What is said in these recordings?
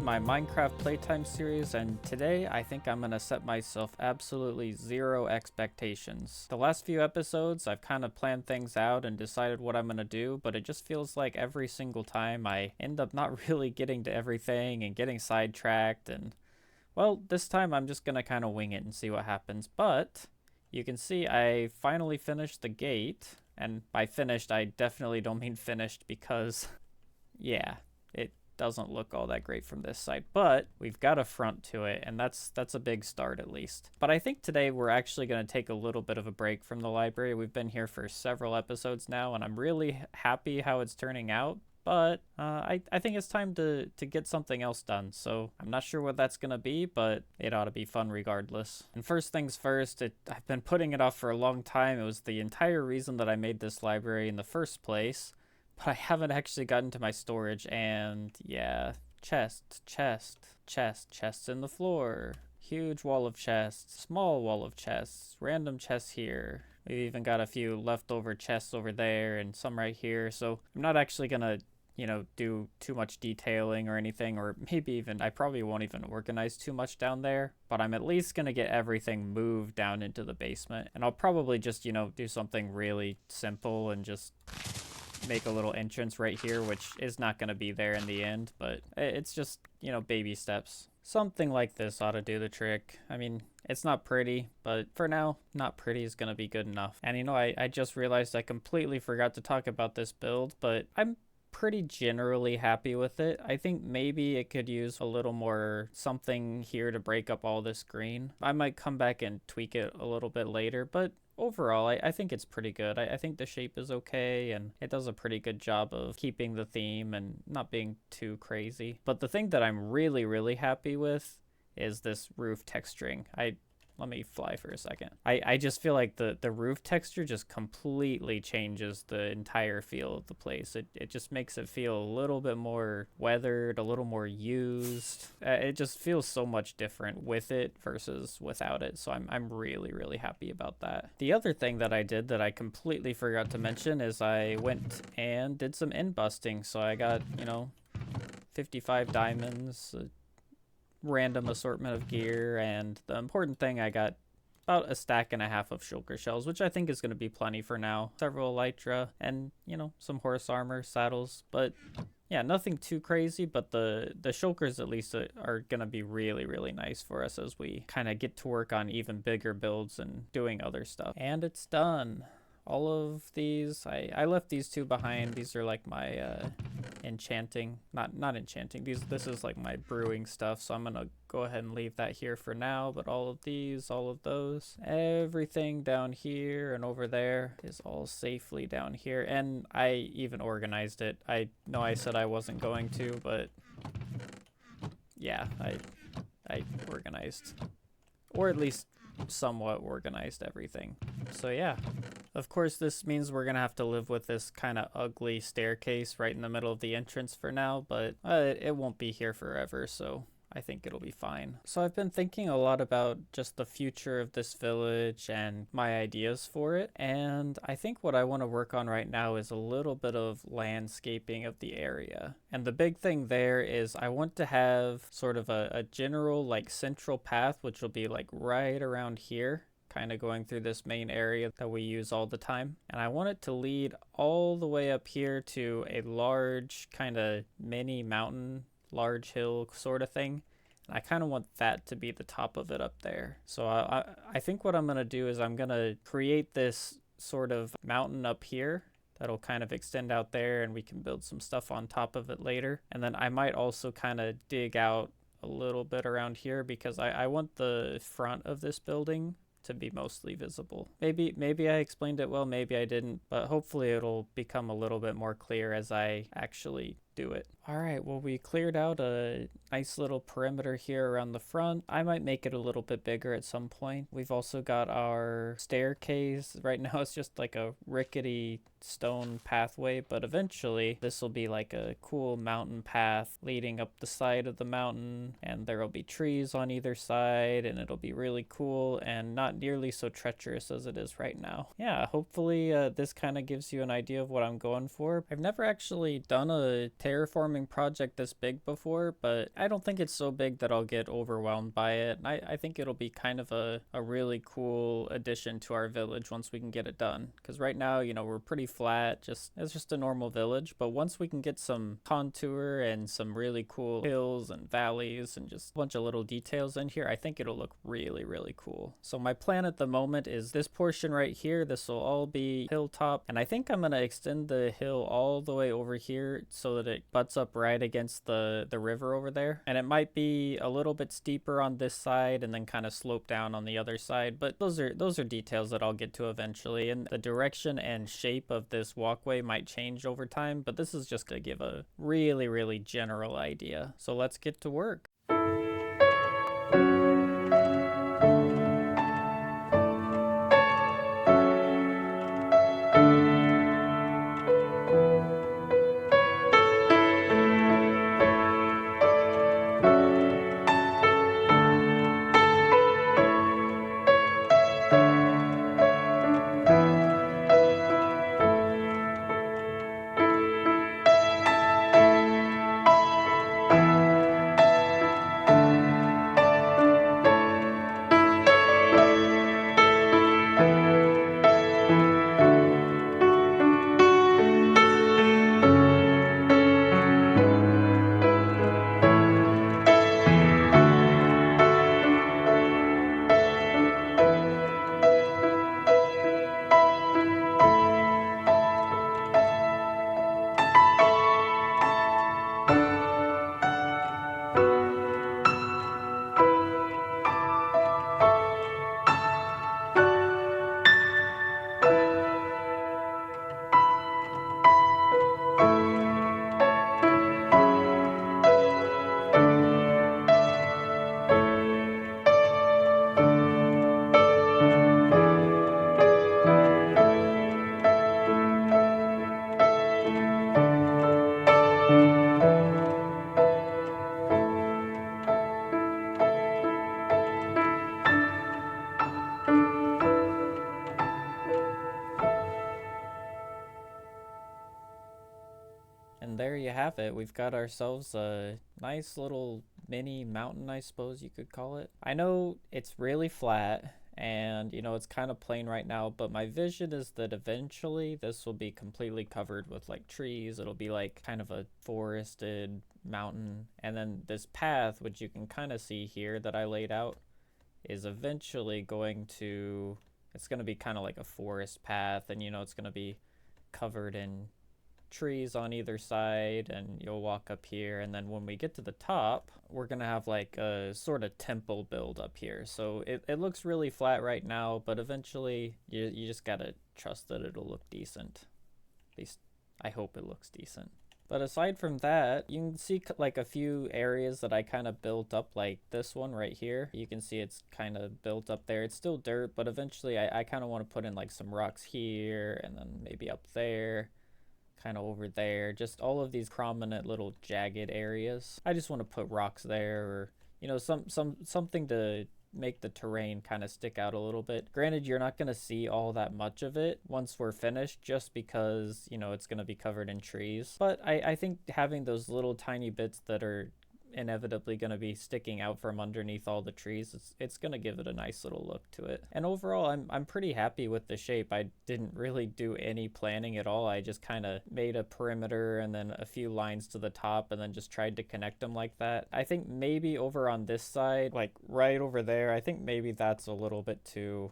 to my Minecraft playtime series, and today I think I'm gonna set myself absolutely zero expectations. The last few episodes I've kind of planned things out and decided what I'm gonna do, but it just feels like every single time I end up not really getting to everything and getting sidetracked, and well, this time I'm just gonna kind of wing it and see what happens. But you can see I finally finished the gate, and by finished I definitely don't mean finished because yeah, it doesn't look all that great from this side, but we've got a front to it, and that's a big start at least. But I think today we're actually going to take a little bit of a break from the library. We've been here for several episodes now, and I'm really happy how it's turning out. But I think it's time to get something else done. So I'm not sure what that's going to be, but it ought to be fun regardless. And first things first, I've been putting it off for a long time. It was the entire reason that I made this library in the first place. But I haven't actually gotten to my storage, and yeah, chests in the floor. Huge wall of chests, small wall of chests, random chests here. We've even got a few leftover chests over there and some right here. So I'm not actually gonna, do too much detailing or anything, or maybe even, I probably won't even organize too much down there, but I'm at least gonna get everything moved down into the basement. And I'll probably just, do something really simple and just make a little entrance right here, which is not going to be there in the end, but it's just, baby steps. Something like this ought to do the trick. I mean, it's not pretty, but for now, not pretty is going to be good enough. And I just realized I completely forgot to talk about this build, but I'm pretty generally happy with it. I think maybe it could use a little more something here to break up all this green. I might come back and tweak it a little bit later, but overall, I think it's pretty good. I think the shape is okay, and it does a pretty good job of keeping the theme and not being too crazy. But the thing that I'm really, really happy with is this roof texturing. Let me fly for a second. I just feel like the roof texture just completely changes the entire feel of the place. It just makes it feel a little bit more weathered, a little more used. It just feels so much different with it versus without it. So I'm really, really happy about that. The other thing that I did that I completely forgot to mention is I went and did some end busting. So I got, 55 diamonds, random assortment of gear, and the important thing, I got about a stack and a half of shulker shells, which I think is going to be plenty for now. Several elytra and, some horse armor, saddles, but yeah, nothing too crazy, but the shulkers at least are going to be really, really nice for us as we kind of get to work on even bigger builds and doing other stuff. And it's done. All of these, I left these two behind. These are like my enchanting, not enchanting. This is like my brewing stuff, so I'm gonna go ahead and leave that here for now. But all of these, all of those, everything down here and over there is all safely down here. And I even organized it. I know I said I wasn't going to, but yeah, I organized, or at least somewhat organized everything. So yeah, of course this means we're gonna have to live with this kind of ugly staircase right in the middle of the entrance for now, but it won't be here forever, so I think it'll be fine. So I've been thinking a lot about just the future of this village and my ideas for it, and I think what I want to work on right now is a little bit of landscaping of the area. And the big thing there is I want to have sort of a general like central path, which will be like right around here, kind of going through this main area that we use all the time. And I want it to lead all the way up here to a large kind of mini mountain, large hill sort of thing. And I kind of want that to be the top of it up there. So I think what I'm going to do is I'm going to create this sort of mountain up here that'll kind of extend out there, and we can build some stuff on top of it later. And then I might also kind of dig out a little bit around here because I want the front of this building to be mostly visible. Maybe I explained it well, maybe I didn't, but hopefully it'll become a little bit more clear as I actually do it. All right, well, we cleared out a nice little perimeter here around the front. I might make it a little bit bigger at some point. We've also got our staircase. Right now it's just like a rickety stone pathway, but eventually this will be like a cool mountain path leading up the side of the mountain, and there will be trees on either side, and it'll be really cool and not nearly so treacherous as it is right now. Yeah, hopefully this kind of gives you an idea of what I'm going for. I've never actually done a terraforming project this big before, but I don't think it's so big that I'll get overwhelmed by it. I think it'll be kind of a really cool addition to our village once we can get it done. Because right now, you know, we're pretty flat, it's just a normal village, but once we can get some contour and some really cool hills and valleys and just a bunch of little details in here, I think it'll look really, really cool. So my plan at the moment is this portion right here. This will all be hilltop, and I think I'm gonna extend the hill all the way over here so that it butts up right against the river over there. And it might be a little bit steeper on this side and then kind of slope down on the other side, but those are details that I'll get to eventually. And the direction and shape of this walkway might change over time, but this is just to give a really, really general idea. So let's get to work. And there you have it. We've got ourselves a nice little mini mountain, I suppose you could call it. I know it's really flat and, you know, it's kind of plain right now, but my vision is that eventually this will be completely covered with like trees. It'll be like kind of a forested mountain. And then this path, which you can kind of see here that I laid out, is eventually it's going to be kind of like a forest path. And, you know, it's going to be covered in trees on either side, and you'll walk up here, and then when we get to the top, we're gonna have like a sort of temple build up here. So it looks really flat right now, but eventually you just gotta trust that it'll look decent. At least I hope it looks decent. But aside from that, you can see like a few areas that I kind of built up, like this one right here. You can see it's kind of built up there. It's still dirt, but eventually I kind of want to put in like some rocks here, and then maybe up there, kind of over there, just all of these prominent little jagged areas. I just want to put rocks there, or, you know, something to make the terrain kind of stick out a little bit. Granted, you're not going to see all that much of it once we're finished, just because, you know, it's going to be covered in trees. But I think having those little tiny bits that are inevitably going to be sticking out from underneath all the trees, it's going to give it a nice little look to it. And overall, I'm pretty happy with the shape. I didn't really do any planning at all. I just kind of made a perimeter and then a few lines to the top, and then just tried to connect them like that. I think maybe over on this side, like right over there, I think maybe that's a little bit too,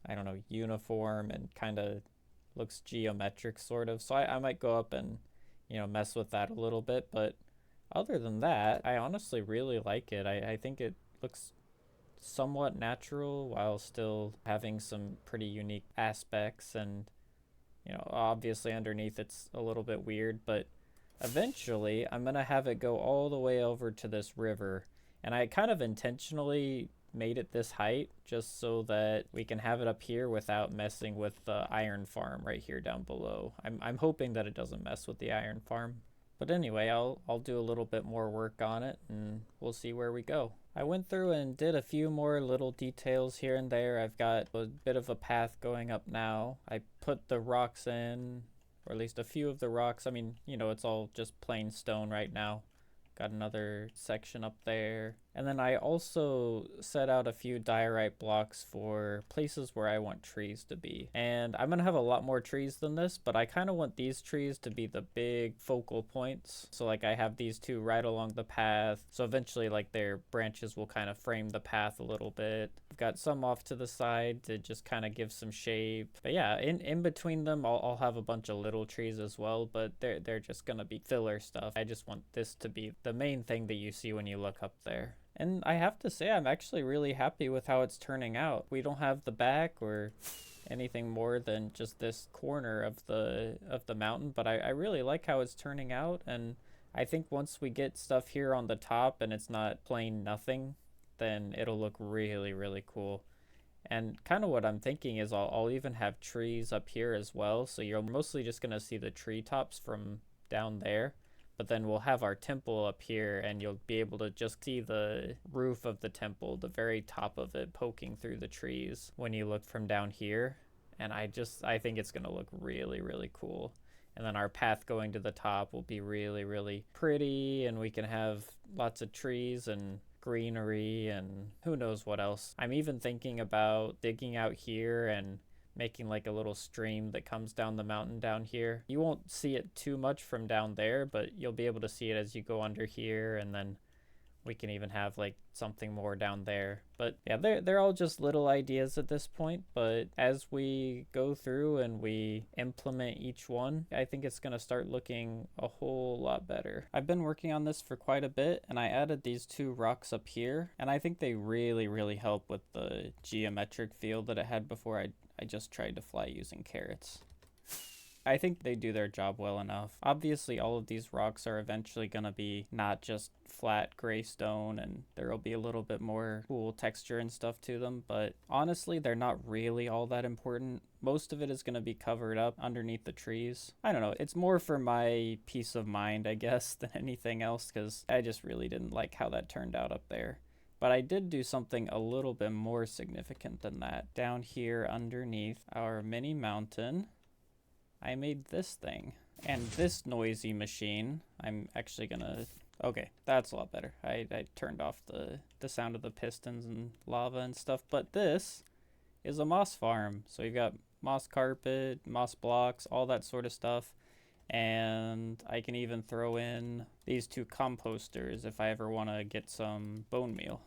I don't know, uniform and kind of looks geometric sort of. So I might go up and, you know, mess with that a little bit. But other than that, I honestly really like it. I think it looks somewhat natural while still having some pretty unique aspects. And, you know, obviously underneath it's a little bit weird, but eventually I'm going to have it go all the way over to this river. And I kind of intentionally made it this height just so that we can have it up here without messing with the iron farm right here down below. I'm hoping that it doesn't mess with the iron farm. But anyway, I'll do a little bit more work on it, and we'll see where we go. I went through and did a few more little details here and there. I've got a bit of a path going up now. I put the rocks in or at least a few of the rocks. I mean, you know, it's all just plain stone right now. Got another section up there. And then I also set out a few diorite blocks for places where I want trees to be. And I'm going to have a lot more trees than this, but I kind of want these trees to be the big focal points. So like I have these two right along the path. So eventually like their branches will kind of frame the path a little bit. I've got some off to the side to just kind of give some shape. But yeah, in between them, I'll have a bunch of little trees as well, but they're just going to be filler stuff. I just want this to be the main thing that you see when you look up there. And I have to say, I'm actually really happy with how it's turning out. We don't have the back or anything more than just this corner of the mountain, but I really like how it's turning out. And I think once we get stuff here on the top and it's not plain nothing, then it'll look really, really cool. And kind of what I'm thinking is I'll even have trees up here as well. So you're mostly just going to see the treetops from down there. But then we'll have our temple up here and you'll be able to just see the roof of the temple, the very top of it poking through the trees when you look from down here. And I think it's going to look really, really cool. And then our path going to the top will be really, really pretty, and we can have lots of trees and greenery and who knows what else. I'm even thinking about digging out here and making like a little stream that comes down the mountain down here. You won't see it too much from down there, but you'll be able to see it as you go under here, and then we can even have like something more down there. But yeah, they're all just little ideas at this point, but as we go through and we implement each one, I think it's going to start looking a whole lot better. I've been working on this for quite a bit, and I added these two rocks up here, and I think they really, really help with the geometric feel that it had before I just tried to fly using carrots. I think they do their job well enough. Obviously, all of these rocks are eventually going to be not just flat gray stone, and there will be a little bit more cool texture and stuff to them, but honestly, they're not really all that important. Most of it is going to be covered up underneath the trees. I don't know, it's more for my peace of mind, I guess, than anything else, because I just really didn't like how that turned out up there. But I did do something a little bit more significant than that. Down here underneath our mini mountain, I made this thing. And this noisy machine, I'm actually gonna... Okay, that's a lot better. I turned off the sound of the pistons and lava and stuff. But this is a moss farm. So you've got moss carpet, moss blocks, all that sort of stuff. And I can even throw in these two composters if I ever want to get some bone meal.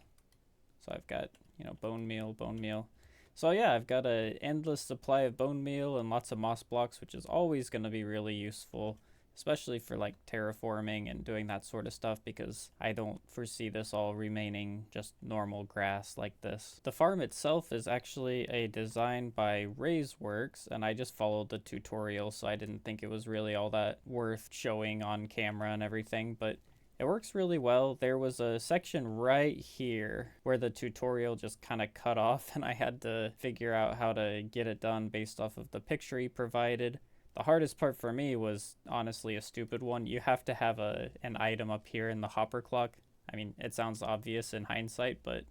So I've got, you know, bone meal. So yeah, I've got an endless supply of bone meal and lots of moss blocks, which is always going to be really useful, especially for like terraforming and doing that sort of stuff, because I don't foresee this all remaining just normal grass like this. The farm itself is actually a design by RaiseWorks, and I just followed the tutorial, so I didn't think it was really all that worth showing on camera and everything, but it works really well. There was a section right here where the tutorial just kind of cut off, and I had to figure out how to get it done based off of the picture he provided. The hardest part for me was honestly a stupid one. You have to have an item up here in the hopper clock. I mean, it sounds obvious in hindsight, but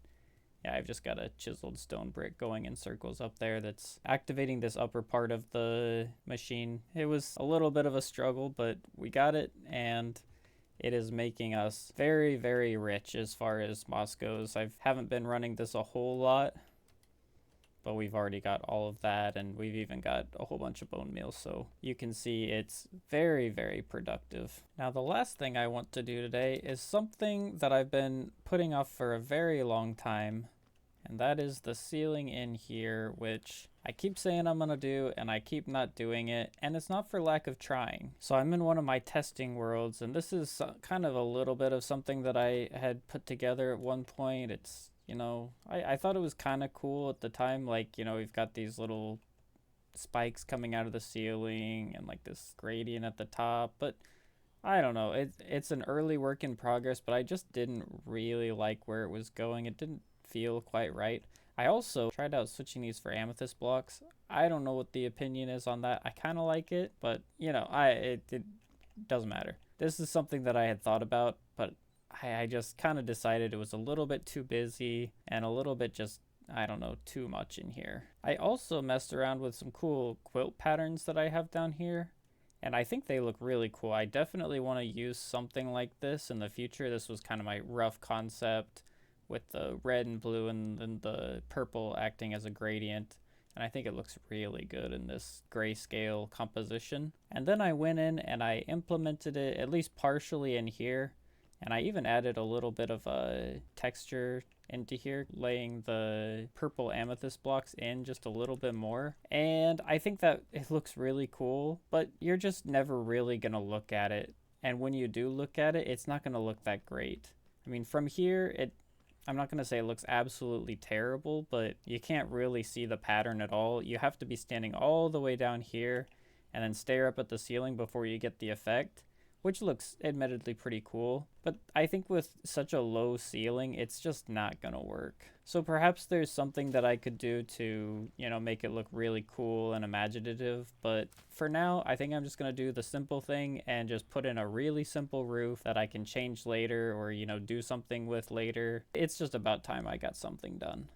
yeah, I've just got a chiseled stone brick going in circles up there that's activating this upper part of the machine. It was a little bit of a struggle, but we got it, and it is making us very, very rich as far as moss goes. I haven't been running this a whole lot, but we've already got all of that, and we've even got a whole bunch of bone meal, so you can see it's very, very productive. Now, the last thing I want to do today is something that I've been putting off for a very long time, and that is the ceiling in here, which I keep saying I'm gonna do, and I keep not doing it, and it's not for lack of trying. So I'm in one of my testing worlds, and this is kind of a little bit of something that I had put together at one point. It's, you know, I thought it was kind of cool at the time. Like, you know, we've got these little spikes coming out of the ceiling and like this gradient at the top, but I don't know. It's an early work in progress, but I just didn't really like where it was going. It didn't feel quite right. I also tried out switching these for amethyst blocks. I don't know what the opinion is on that. I kind of like it, but you know, it doesn't matter. This is something that I had thought about, but I just kind of decided it was a little bit too busy and a little bit just, I don't know, too much in here. I also messed around with some cool quilt patterns that I have down here, And I think they look really cool. I definitely want to use something like this in the future. This was kind of my rough concept with the red and blue and then the purple acting as a gradient. And I think it looks really good in this grayscale composition. And then I went in and I implemented it at least partially in here. And I even added a little bit of a texture into here, laying the purple amethyst blocks in just a little bit more. And I think that it looks really cool, but you're just never really going to look at it. And when you do look at it, it's not going to look that great. I mean, from here, I'm not going to say it looks absolutely terrible, but you can't really see the pattern at all. You have to be standing all the way down here and then stare up at the ceiling before you get the effect, which looks admittedly pretty cool. But I think with such a low ceiling, it's just not gonna work. So perhaps there's something that I could do to, make it look really cool and imaginative. But for now, I think I'm just gonna do the simple thing and just put in a really simple roof that I can change later or, do something with later. It's just about time I got something done.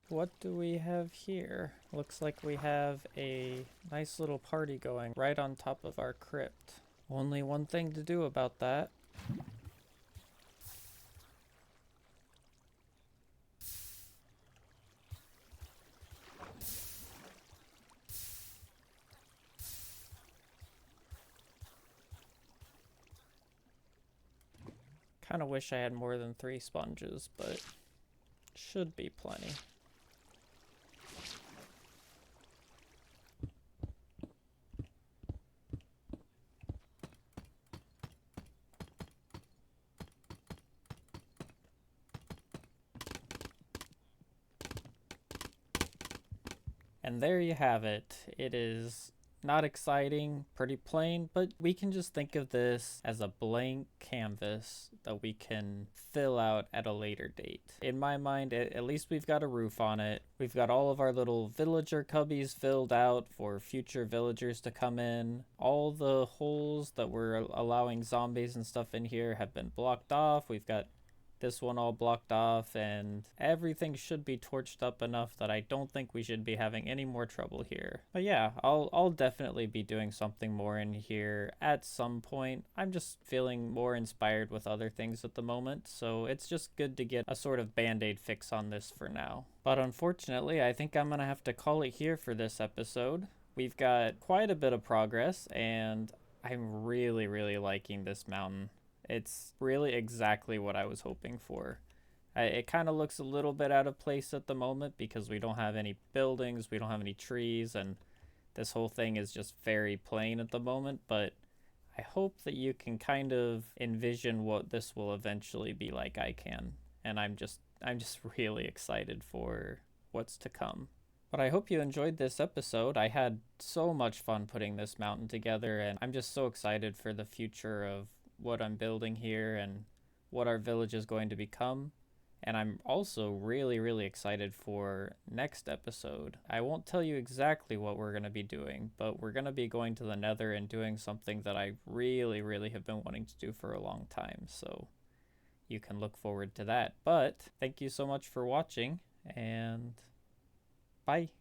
What do we have here? Looks like we have a nice little party going right on top of our crypt. Only one thing to do about that. Kind of wish I had more than 3 sponges, but should be plenty. And there you have it. It is not exciting, pretty plain, but we can just think of this as a blank canvas that we can fill out at a later date. In my mind, at least we've got a roof on it. We've got all of our little villager cubbies filled out for future villagers to come in. All the holes that were allowing zombies and stuff in here have been blocked off. We've got this one all blocked off, and everything should be torched up enough that I don't think we should be having any more trouble here. But yeah, I'll definitely be doing something more in here at some point. I'm just feeling more inspired with other things at the moment, so it's just good to get a sort of band-aid fix on this for now. But unfortunately, I think I'm gonna have to call it here for this episode. We've got quite a bit of progress, and I'm really, really liking this mountain. It's really exactly what I was hoping for. It kind of looks a little bit out of place at the moment because we don't have any buildings, we don't have any trees, and this whole thing is just very plain at the moment, but I hope that you can kind of envision what this will eventually be like I can. And I'm just really excited for what's to come. But I hope you enjoyed this episode. I had so much fun putting this mountain together, and I'm just so excited for the future of what I'm building here and what our village is going to become. And I'm also really, really excited for next episode. I won't tell you exactly what we're going to be doing, but we're going to be going to the Nether and doing something that I really, really have been wanting to do for a long time. So you can look forward to that. But thank you so much for watching, and bye.